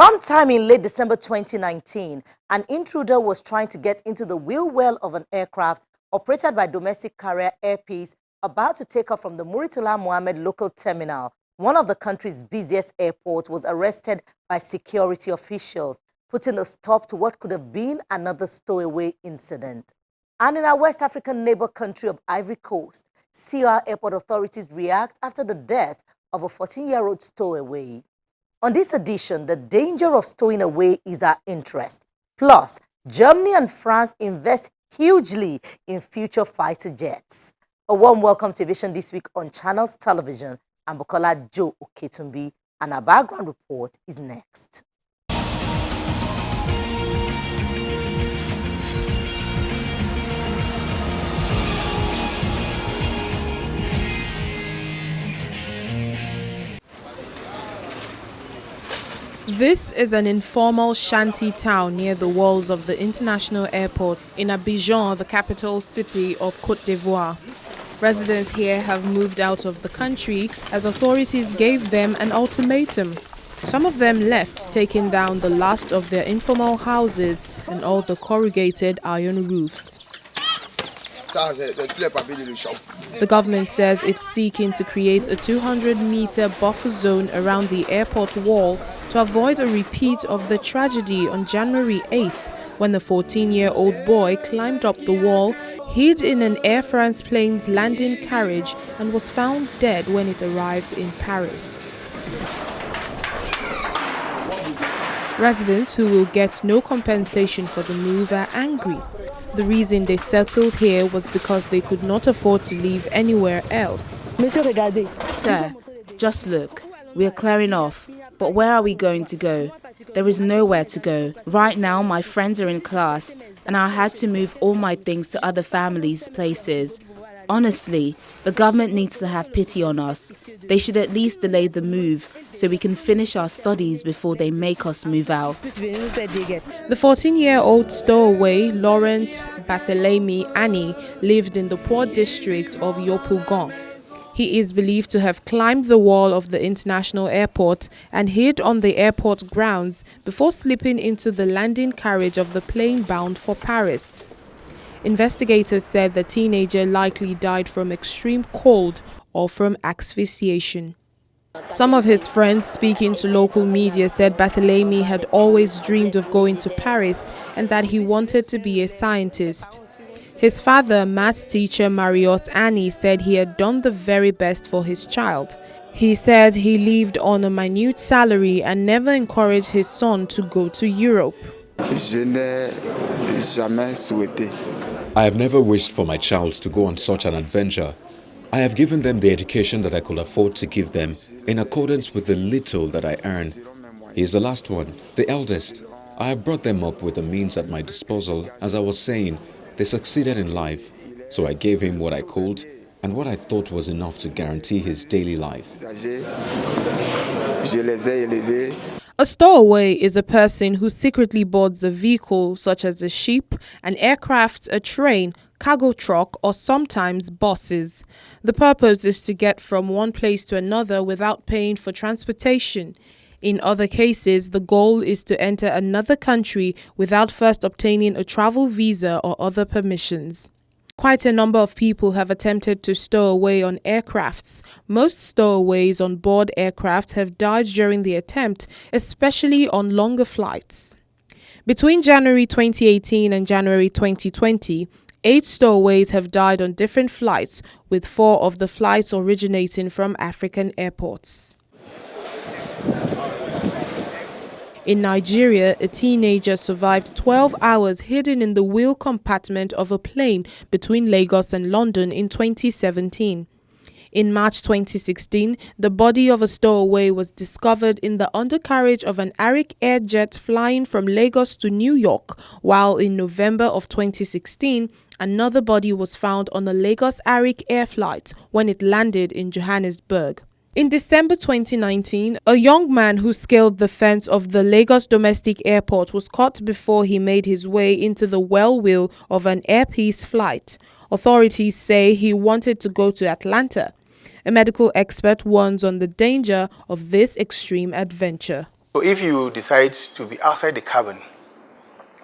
Sometime in late December 2019, an intruder was trying to get into the wheel well of an aircraft operated by domestic carrier Air Peace about to take off from the Muritala Mohammed local terminal. One of the country's busiest airports was arrested by security officials, putting a stop to what could have been another stowaway incident. And in our West African neighbor country of Ivory Coast, CR airport authorities react after the death of a 14-year-old stowaway. On this edition, the danger of stowing away is our interest. Plus, Germany and France invest hugely in future fighter jets. A warm welcome to Aviation this week on Channels Television. I'm Bukola Joe Oketumbi, and our background report is next. This is an informal shanty town near the walls of the international airport in Abidjan, the capital city of Côte d'Ivoire. Residents here have moved out of the country as authorities gave them an ultimatum. Some of them left, taking down the last of their informal houses and all the corrugated iron roofs. The government says it's seeking to create a 200-meter buffer zone around the airport wall to avoid a repeat of the tragedy on January 8th when the 14-year-old boy climbed up the wall, hid in an Air France plane's landing carriage and was found dead when it arrived in Paris. Residents who will get no compensation for the move are angry. The reason they settled here was because they could not afford to live anywhere else. Sir, just look. We are clearing off. But where are we going to go? There is nowhere to go. Right now, my friends are in class, and I had to move all my things to other families' places. Honestly, the government needs to have pity on us. They should at least delay the move so we can finish our studies before they make us move out. The 14-year-old stowaway, Laurent Barthélemy Annie, lived in the poor district of Yopougon. He is believed to have climbed the wall of the international airport and hid on the airport grounds before slipping into the landing carriage of the plane bound for Paris. Investigators said the teenager likely died from extreme cold or from asphyxiation. Some of his friends speaking to local media said Barthélemy had always dreamed of going to Paris and that he wanted to be a scientist. His father, maths teacher Marius Annie, said he had done the very best for his child. He said he lived on a minute salary and never encouraged his son to go to Europe. I have never wished for my child to go on such an adventure. I have given them the education that I could afford to give them in accordance with the little that I earn. He is the last one, the eldest. I have brought them up with the means at my disposal. As I was saying, they succeeded in life, so I gave him what I could and what I thought was enough to guarantee his daily life. A stowaway is a person who secretly boards a vehicle such as a ship, an aircraft, a train, cargo truck, or sometimes buses. The purpose is to get from one place to another without paying for transportation. In other cases, the goal is to enter another country without first obtaining a travel visa or other permissions. Quite a number of people have attempted to stow away on aircrafts. Most stowaways on board aircraft have died during the attempt, especially on longer flights. Between January 2018 and January 2020, 8 stowaways have died on different flights, with 4 of the flights originating from African airports. In Nigeria, a teenager survived 12 hours hidden in the wheel compartment of a plane between Lagos and London in 2017. In March 2016, the body of a stowaway was discovered in the undercarriage of an Arik Air jet flying from Lagos to New York, while in November of 2016, another body was found on a Lagos Arik Air flight when it landed in Johannesburg. In December 2019, a young man who scaled the fence of the Lagos domestic airport was caught before he made his way into the well wheel of an Air Peace flight. Authorities say he wanted to go to Atlanta. A medical expert warns on the danger of this extreme adventure. So if you decide to be outside the cabin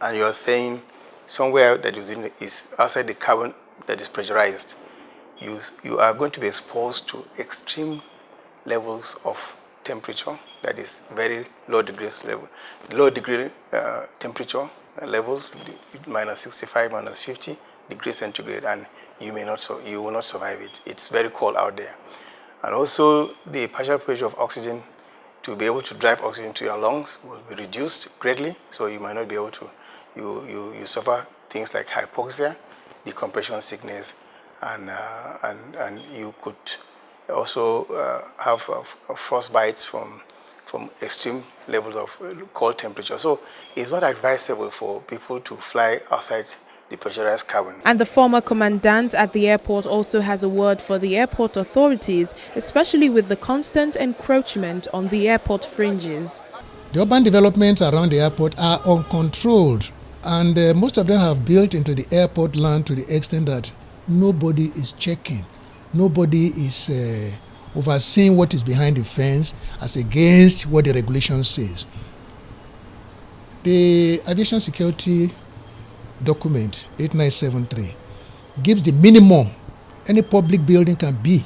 and you're staying somewhere that is outside the cabin that is pressurized, you are going to be exposed to extreme levels of temperature, that is very low degrees level, temperature levels, minus 65, minus 50 degrees centigrade, and you will not survive it. It's very cold out there. And also the partial pressure of oxygen to be able to drive oxygen to your lungs will be reduced greatly, so you might not be able to, you suffer things like hypoxia, decompression sickness, and you could also have frostbites from extreme levels of cold temperature. So it's not advisable for people to fly outside the pressurized cabin. And the former commandant at the airport also has a word for the airport authorities, especially with the constant encroachment on the airport fringes. The urban developments around the airport are uncontrolled, and most of them have built into the airport land to the extent that nobody is checking. Nobody is overseeing what is behind the fence as against what the regulation says. The aviation security document 8973 gives the minimum any public building can be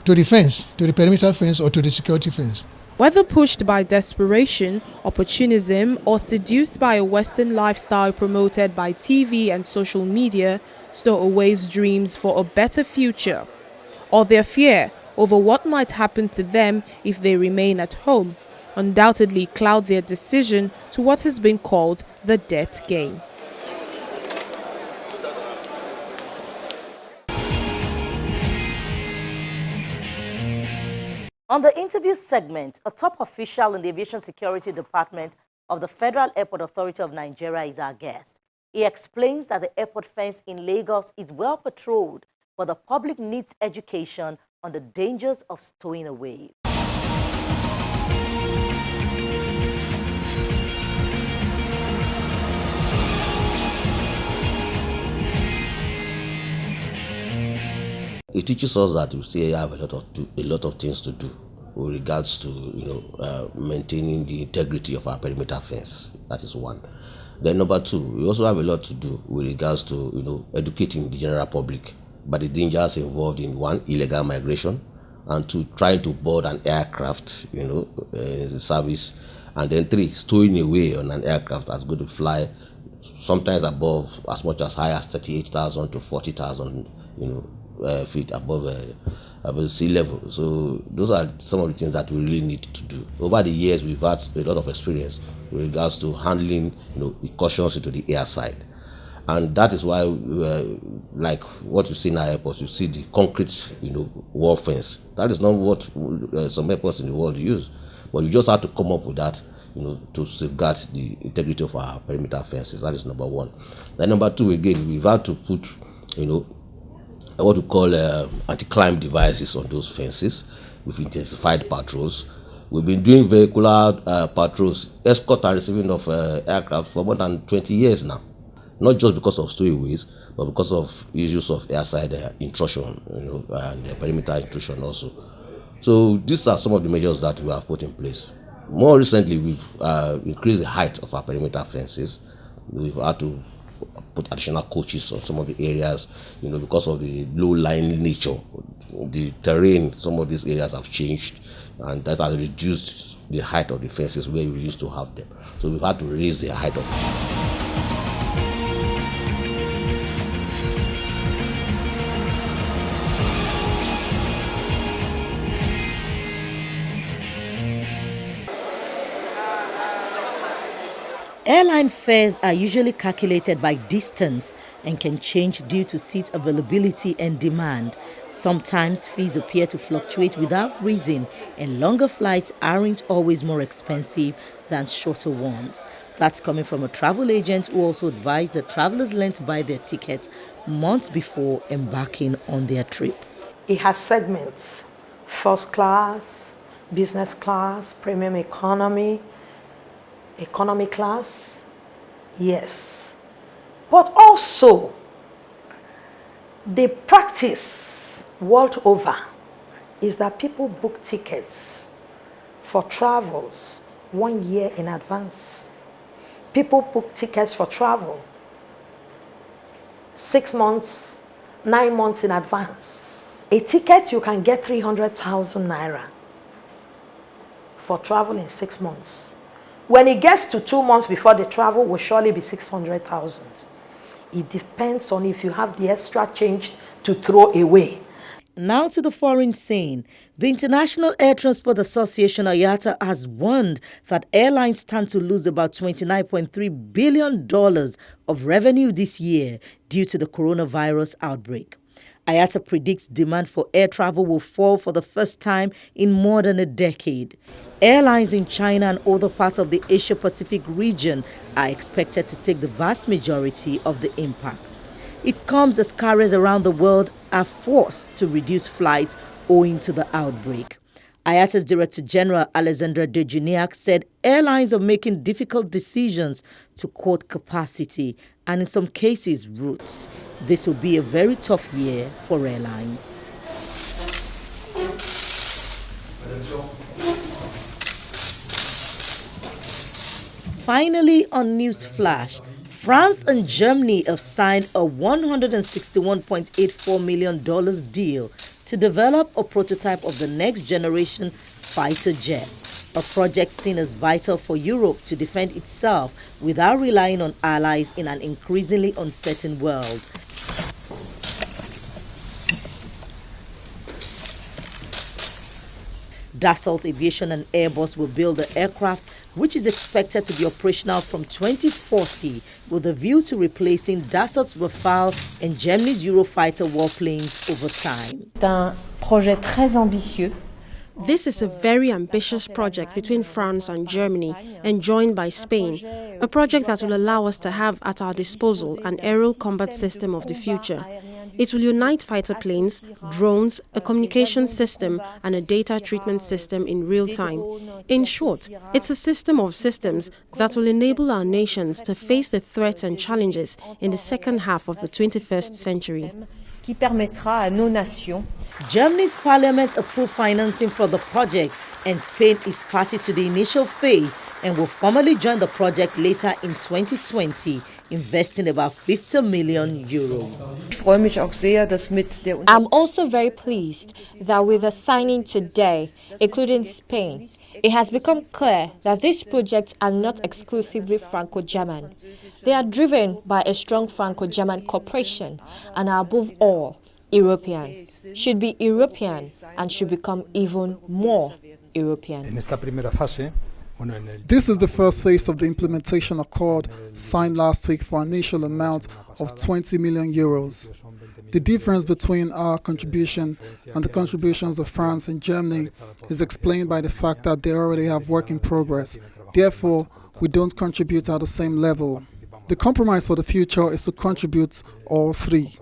to the fence, to the perimeter fence or to the security fence. Whether pushed by desperation, opportunism, or seduced by a Western lifestyle promoted by TV and social media, stowaways' dreams for a better future, or their fear over what might happen to them if they remain at home, undoubtedly cloud their decision to what has been called the debt game. On the interview segment, a top official in the Aviation Security Department of the Federal Airport Authority of Nigeria is our guest. He explains that the airport fence in Lagos is well patrolled, but the public needs education on the dangers of stowing away. It teaches us that we still have a lot of things to do with regards to maintaining the integrity of our perimeter fence. That is one. Then number two, we also have a lot to do with regards to educating the general public about the dangers involved in one, illegal migration, and two, trying to board an aircraft service, and then three, stowing away on an aircraft that's going to fly sometimes above as much as high as 38,000 to 40,000 feet above sea level. So those are some of the things that we really need to do. Over the years, we've had a lot of experience with regards to handling incursions into the air side, and that is why like what you see in our airports, you see the concrete wall fence. That is not what some airports in the world use, but you just have to come up with that to safeguard the integrity of our perimeter fences. That is number one. Then number two, again, we've had to put what we call anti-climb devices on those fences. We've intensified patrols. We've been doing vehicular patrols, escort and receiving of aircraft for more than 20 years now. Not just because of stowaways, but because of issues of airside intrusion, and perimeter intrusion also. So these are some of the measures that we have put in place. More recently, we've increased the height of our perimeter fences. We've had to put additional coaches on some of the areas, because of the low-lying nature, the terrain. Some of these areas have changed, and that has reduced the height of the fences where we used to have them. So we've had to raise the height of them. Airline fares are usually calculated by distance and can change due to seat availability and demand. Sometimes fees appear to fluctuate without reason, and longer flights aren't always more expensive than shorter ones. That's coming from a travel agent who also advised that travelers learn to buy their tickets months before embarking on their trip. It has segments: first class, business class, premium economy class, yes. But also, the practice world over is that people book tickets for travels 1 year in advance. People book tickets for travel 6 months, 9 months in advance. A ticket you can get 300,000 naira for travel in 6 months. When it gets to 2 months before the travel, will surely be 600,000. It depends on if you have the extra change to throw away. Now to the foreign scene. The International Air Transport Association, IATA, has warned that airlines stand to lose about $29.3 billion of revenue this year due to the coronavirus outbreak. IATA predicts demand for air travel will fall for the first time in more than a decade. Airlines in China and other parts of the Asia-Pacific region are expected to take the vast majority of the impact. It comes as carriers around the world are forced to reduce flights owing to the outbreak. IATA's Director General Alexandra De Juniac said airlines are making difficult decisions to cut capacity and in some cases routes. This will be a very tough year for airlines. Finally, on News Flash, France and Germany have signed a $161.84 million deal to develop a prototype of the next generation fighter jet, a project seen as vital for Europe to defend itself without relying on allies in an increasingly uncertain world. Dassault Aviation and Airbus will build the aircraft, which is expected to be operational from 2040, with a view to replacing Dassault's Rafale and Germany's Eurofighter warplanes over time. This is a very ambitious project between France and Germany and joined by Spain, a project that will allow us to have at our disposal an aerial combat system of the future. It will unite fighter planes, drones, a communication system and a data treatment system in real time. In short, it's a system of systems that will enable our nations to face the threats and challenges in the second half of the 21st century. Germany's parliament approved financing for the project, and Spain is party to the initial phase and will formally join the project later in 2020, investing about 50 million euros. I'm also very pleased that with the signing today, including Spain, it has become clear that these projects are not exclusively Franco-German. They are driven by a strong Franco-German cooperation and are above all European, should be European and should become even more European. This is the first phase of the implementation accord signed last week for an initial amount of 20 million euros. The difference between our contribution and the contributions of France and Germany is explained by the fact that they already have work in progress. Therefore, we don't contribute at the same level. The compromise for the future is to contribute all three.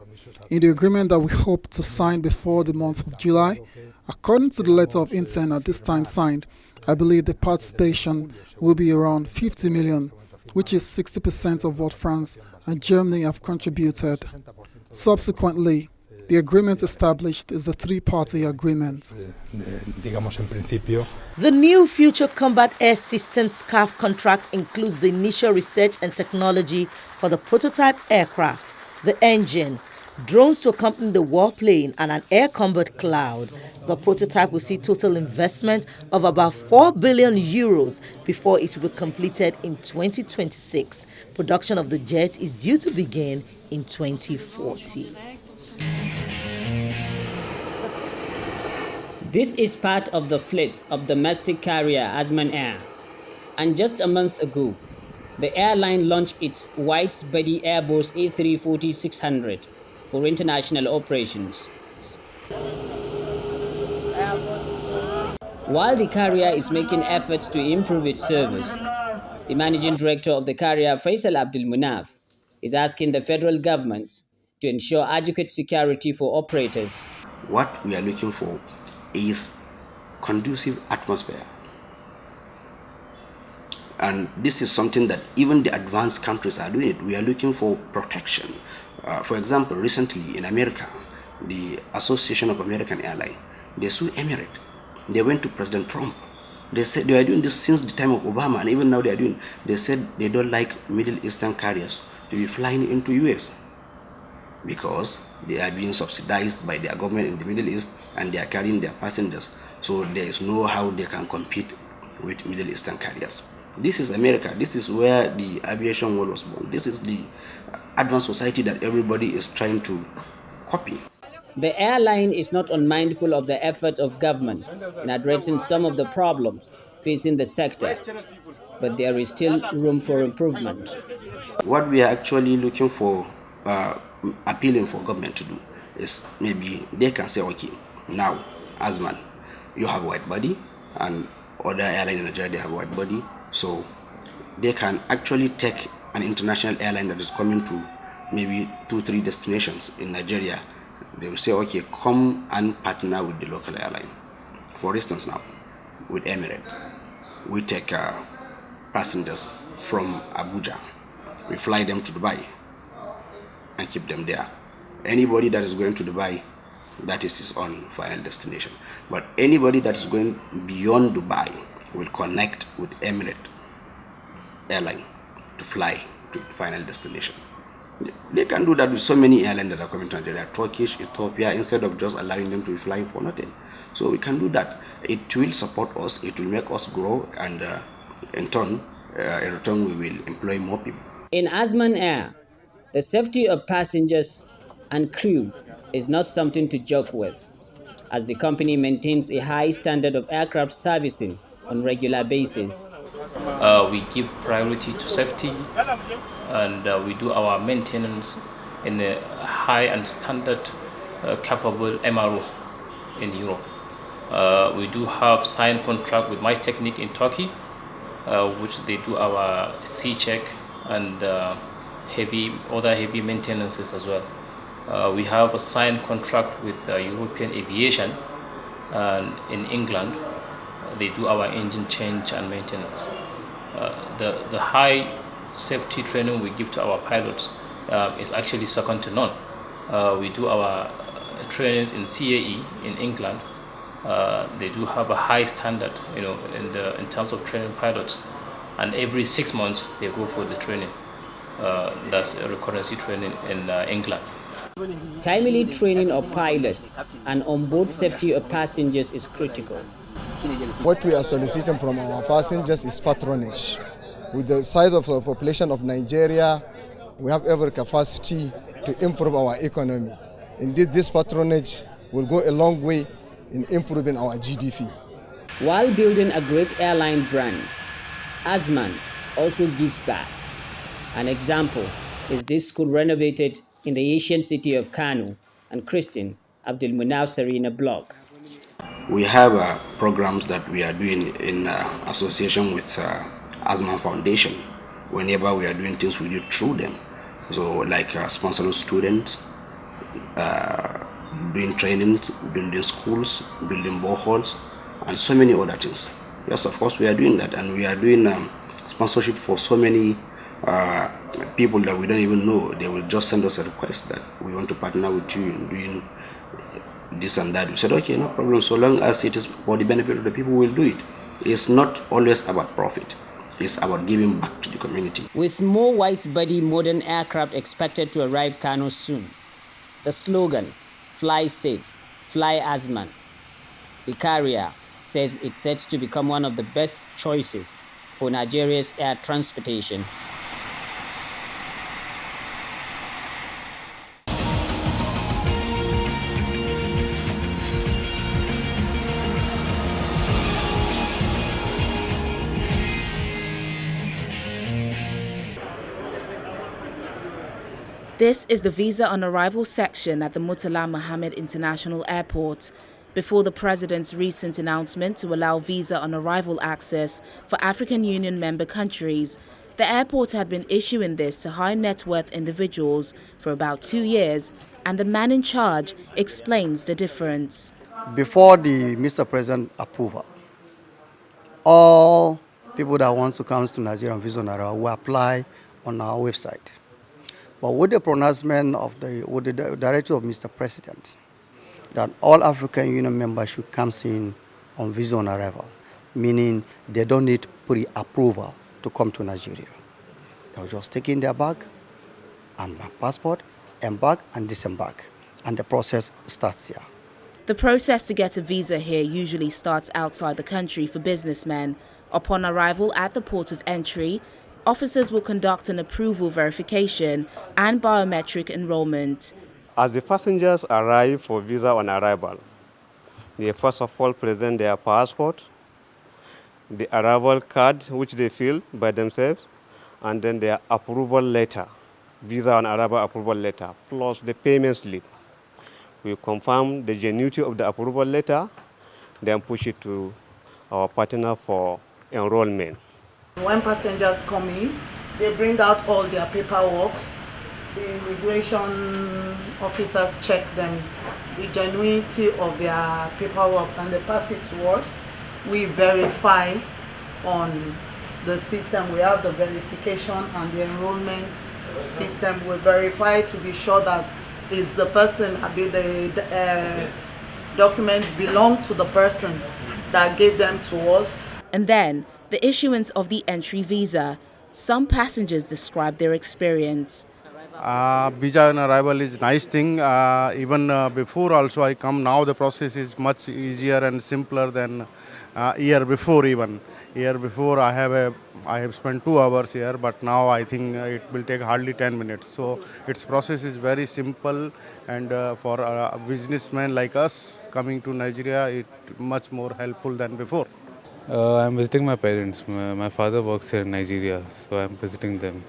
In the agreement that we hope to sign before the month of July, according to the letter of intent at this time signed, I believe the participation will be around 50 million, which is 60% of what France and Germany have contributed. Subsequently, the agreement established is a three-party agreement. The new Future Combat Air Systems SCAF contract includes the initial research and technology for the prototype aircraft, the engine, drones to accompany the warplane, and an air combat cloud. The prototype will see total investment of about 4 billion euros before it will be completed in 2026. Production of the jet is due to begin in 2040. This is part of the fleet of domestic carrier Azman Air. And just a month ago, the airline launched its wide-body Airbus A340-600 for international operations. While the carrier is making efforts to improve its service, the managing director of the carrier, Faisal Abdul Munaf, is asking the federal government to ensure adequate security for operators. What we are looking for is conducive atmosphere. And this is something that even the advanced countries are doing it. We are looking for protection. For example, recently in America, the Association of American Airlines, they sued Emirates. They went to President Trump They said they are doing this since the time of Obama, and even now they are doing. They said they don't like Middle Eastern carriers to be flying into US because they are being subsidized by their government in the Middle East, and they are carrying their passengers. So there is no how they can compete with Middle Eastern carriers. This is America. This is where the aviation world was born. This is the advanced society that everybody is trying to copy. The airline is not unmindful of the effort of government in addressing some of the problems facing the sector, but there is still room for improvement. What we are actually looking for, appealing for government to do, is maybe they can say, okay, now, Azman, you have a wide body, and other airlines in Nigeria, they have a wide body, so they can actually take an international airline that is coming to maybe 2-3 destinations in Nigeria. They will say, okay, come and partner with the local airline. For instance now, with Emirates, we take passengers from Abuja. We fly them to Dubai and keep them there. Anybody that is going to Dubai, that is his own final destination. But anybody that is going beyond Dubai will connect with Emirates airline to fly to the final destination. They can do that with so many airlines that are coming to Nigeria, Turkish, Ethiopia, instead of just allowing them to be flying for nothing. So we can do that. It will support us, it will make us grow, and in return, we will employ more people. In Azman Air, the safety of passengers and crew is not something to joke with, as the company maintains a high standard of aircraft servicing on regular basis. We give priority to safety, and we do our maintenance in a high and standard capable MRO in Europe. We do have signed contract with My Technique in Turkey, which they do our C check and other heavy maintenances as well. We have a signed contract with European Aviation, and in England they do our engine change and maintenance. The high safety training we give to our pilots is actually second to none. We do our trainings in CAE in England. They do have a high standard, in terms of training pilots, and every 6 months they go for the training. That's a recurrency training in England. Timely training of pilots and onboard safety of passengers is critical. What we are soliciting from our passengers is patronage. With the size of the population of Nigeria, we have every capacity to improve our economy. Indeed, this patronage will go a long way in improving our GDP. While building a great airline brand, Azman also gives back. An example is this school renovated in the ancient city of Kano and christened Abdulmunaf Sarina block. We have programs that we are doing in association with Azman Foundation. Whenever we are doing things, we do through them. So like sponsoring students, doing trainings, building schools, building boreholes, and so many other things. Yes, of course we are doing that, and we are doing sponsorship for so many people that we don't even know. They will just send us a request that we want to partner with you in doing this and that. We said, okay, no problem. So long as it is for the benefit of the people, we'll do it. It's not always about profit. It's about giving back to the community. With more white-body modern aircraft expected to arrive Kano soon, the slogan, "Fly safe, fly Azman," the carrier says it's set to become one of the best choices for Nigeria's air transportation. This is the visa on arrival section at the Murtala Mohammed International Airport. Before the President's recent announcement to allow visa on arrival access for African Union member countries, the airport had been issuing this to high net worth individuals for about 2 years, and the man in charge explains the difference. Before the Mr. President approval, all people that want to come to Nigeria on visa on arrival will apply on our website. But with the pronouncement of the directive of Mr. President that all African Union members should come in on visa on arrival, meaning they don't need pre-approval to come to Nigeria. They'll just take in their bag and their passport, embark and disembark, and the process starts here. The process to get a visa here usually starts outside the country for businessmen. Upon arrival at the port of entry, officers will conduct an approval verification and biometric enrollment. As the passengers arrive for visa on arrival, they first of all present their passport, the arrival card which they fill by themselves, and then their approval letter, visa on arrival approval letter, plus the payment slip. We confirm the genuinity of the approval letter, then push it to our partner for enrollment. When passengers come in, they bring out all their paperwork. The immigration officers check them, the genuinity of their paperwork, and they pass it to us. We verify on the system. We have the verification and the enrollment system. We verify to be sure that is the person, the documents belong to the person that gave them to us. And then the issuance of the entry visa. Some passengers describe their experience. Visa on arrival is nice thing. Even before also I come, now the process is much easier and simpler than year before even. Year before I have spent 2 hours here, but now I think it will take hardly 10 minutes. So its process is very simple, and for a businessmen like us coming to Nigeria, it much more helpful than before. I'm visiting my parents. My father works here in Nigeria, so I'm visiting them.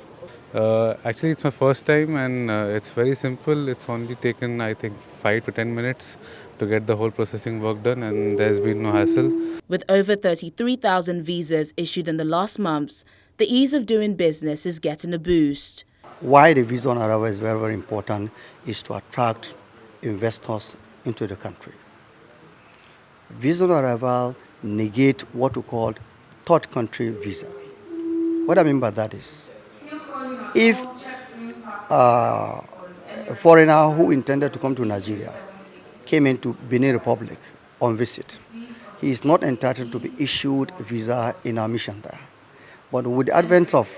Actually, it's my first time, and it's very simple. It's only taken, I think, 5 to 10 minutes to get the whole processing work done, and there's been no hassle. With over 33,000 visas issued in the last months, the ease of doing business is getting a boost. Why the visa on arrival is very, very important is to attract investors into the country. Visa on arrival negate what we call third country visa. What I mean by that is, if a foreigner who intended to come to Nigeria came into Benin Republic on visit, he is not entitled to be issued a visa in our mission there. But with the advent of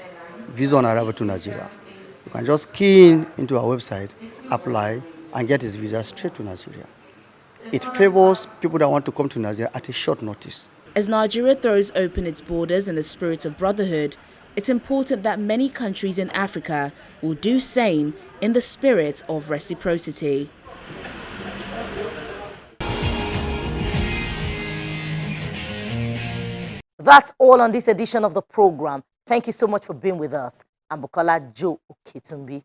visa on arrival to Nigeria, you can just key in into our website, apply, and get his visa straight to Nigeria. It favors people that want to come to Nigeria at a short notice. As Nigeria throws open its borders in the spirit of brotherhood, it's important that many countries in Africa will do same in the spirit of reciprocity. That's all on this edition of the program. Thank you so much for being with us. I'm Bukola Joe Oketumbi.